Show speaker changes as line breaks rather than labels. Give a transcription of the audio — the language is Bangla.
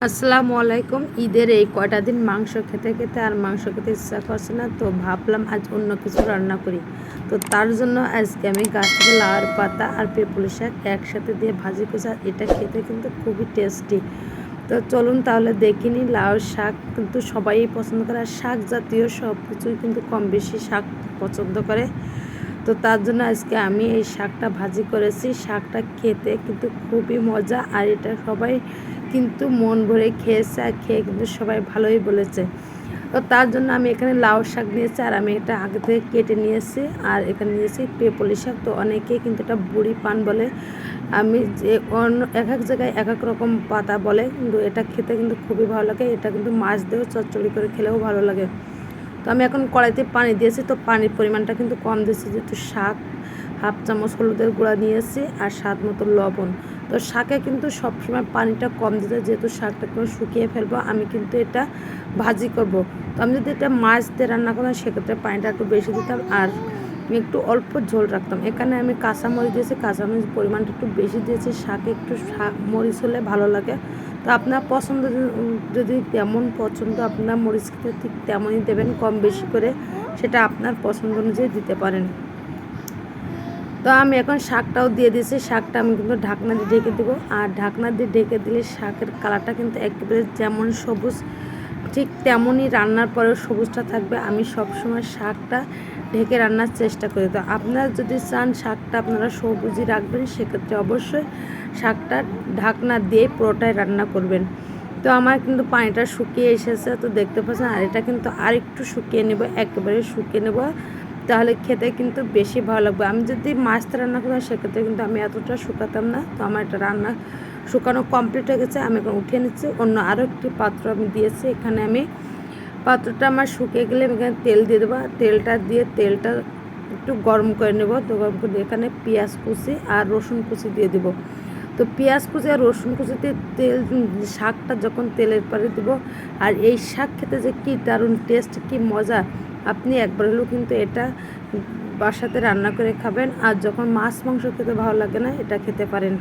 আসসালামু আলাইকুম। ঈদের এই কয়টা দিন মাংস খেতে খেতে আর মাংস খেতে ইচ্ছা করছে না, তো ভাবলাম আজ অন্য কিছু রান্না করি। তো তার জন্য আজকে আমি গাছ থেকে লাউয়ের পাতা আর পেঁপলি শাক একসাথে দিয়ে ভাজি করেছি। আর এটা খেতে কিন্তু খুবই টেস্টি। তো চলুন তাহলে দেখে নিই। লাউয়ের শাক কিন্তু সবাই পছন্দ করে, আর শাক জাতীয় সব কিছুই কিন্তু কম বেশি শাক পছন্দ করে। তো তার জন্য আজকে আমি এই শাকটা ভাজি করেছি। শাকটা খেতে কিন্তু খুবই মজা, আর এটা সবাই কিন্তু মন ভরে খেয়েছে, আর খেয়ে কিন্তু সবাই ভালোই বলেছে। তো তার জন্য আমি এখানে লাউ শাক নিয়েছি, আর আমি এটা আগে থেকে কেটে নিয়েছি। আর এখানে নিয়েছি পেঁপলি শাক। তো অনেকেই কিন্তু এটা বুড়ি পান বলে, আমি যে অন্য এক এক জায়গায় এক এক রকম পাতা বলে, কিন্তু এটা খেতে কিন্তু খুবই ভালো লাগে। এটা কিন্তু মাছ দিয়েও চচ্চড়ি করে খেলেও ভালো লাগে। তো আমি এখন কড়াইতে পানি দিয়েছি, তো পানির পরিমাণটা কিন্তু কম দিয়েছি, যেহেতু শাক। হাফ চামচ হলুদের গুঁড়া নিয়েছি আর স্বাদ মতো লবণ। তো শাকে কিন্তু সবসময় পানিটা কম দিতে, যেহেতু শাকটা একটু শুকিয়ে ফেলবো, আমি কিন্তু এটা ভাজি করব। তো আমি যদি এটা মাছ দিয়ে রান্না করতাম সেক্ষেত্রে পানিটা একটু বেশি দিতাম, আর একটু অল্প ঝোল রাখতাম। এখানে আমি কাঁচামরিচ দিয়েছি, কাঁচামরিচ পরিমাণটা একটু বেশি দিয়েছি। শাকে একটু মরিচ হলে ভালো লাগে। তো আপনার পছন্দ, যদি তেমন পছন্দ আপনার মরিচ খেতে ঠিক তেমনই দেবেন, কম বেশি করে সেটা আপনার পছন্দ অনুযায়ী দিতে পারেন। তো আমি এখন শাকটাও দিয়ে দিয়েছি। শাকটা আমি কিন্তু ঢাকনা দিয়ে ঢেকে দেবো, আর ঢাকনা দিয়ে ঢেকে দিলে শাকের কালারটা কিন্তু একেবারে যেমন সবুজ, ঠিক তেমনই রান্নার পরেও সবুজটা থাকবে। আমি সবসময় শাকটা ঢেকে রান্নার চেষ্টা করি। তো আপনারা যদি চান শাকটা আপনারা সবুজই রাখবেন, সেক্ষেত্রে অবশ্যই শাকটা ঢাকনা দিয়ে পুরোটাই রান্না করবেন। তো আমার কিন্তু পানিটা শুকিয়ে এসেছে, তো দেখতে পাচ্ছেন। আর এটা কিন্তু আর একটু শুকিয়ে নেব, একেবারে শুকিয়ে নেব, তাহলে খেতে কিন্তু বেশি ভালো লাগবে। আমি যদি মাছটা রান্না করতাম সেক্ষেত্রে কিন্তু আমি এতটা শুকাতাম না। তো আমার এটা রান্না শুকানো কমপ্লিট হয়ে গেছে, আমি এখন উঠিয়ে নিচ্ছি। অন্য আরও একটি পাত্র আমি দিয়েছি। এখানে আমি পাত্রটা আমার শুকিয়ে গেলে আমি এখানে তেল দিয়ে দেবো। তেলটা দিয়ে তেলটা একটু গরম করে নেব। তো গরম করে এখানে পেঁয়াজ কুচি আর রসুন কুচি দিয়ে দেবো। তো পেঁয়াজ কুচি আর রসুন কুচিতে তেল, শাকটা যখন তেলের পরে দেবো, আর এই শাক খেতে যে কী দারুণ টেস্ট, কী মজা! আপনি একবার হলেও কিন্তু এটা বাসাতে রান্না করে খাবেন, আর যখন মাছ মাংস খেতে ভালো লাগে না, এটা খেতে পারেন।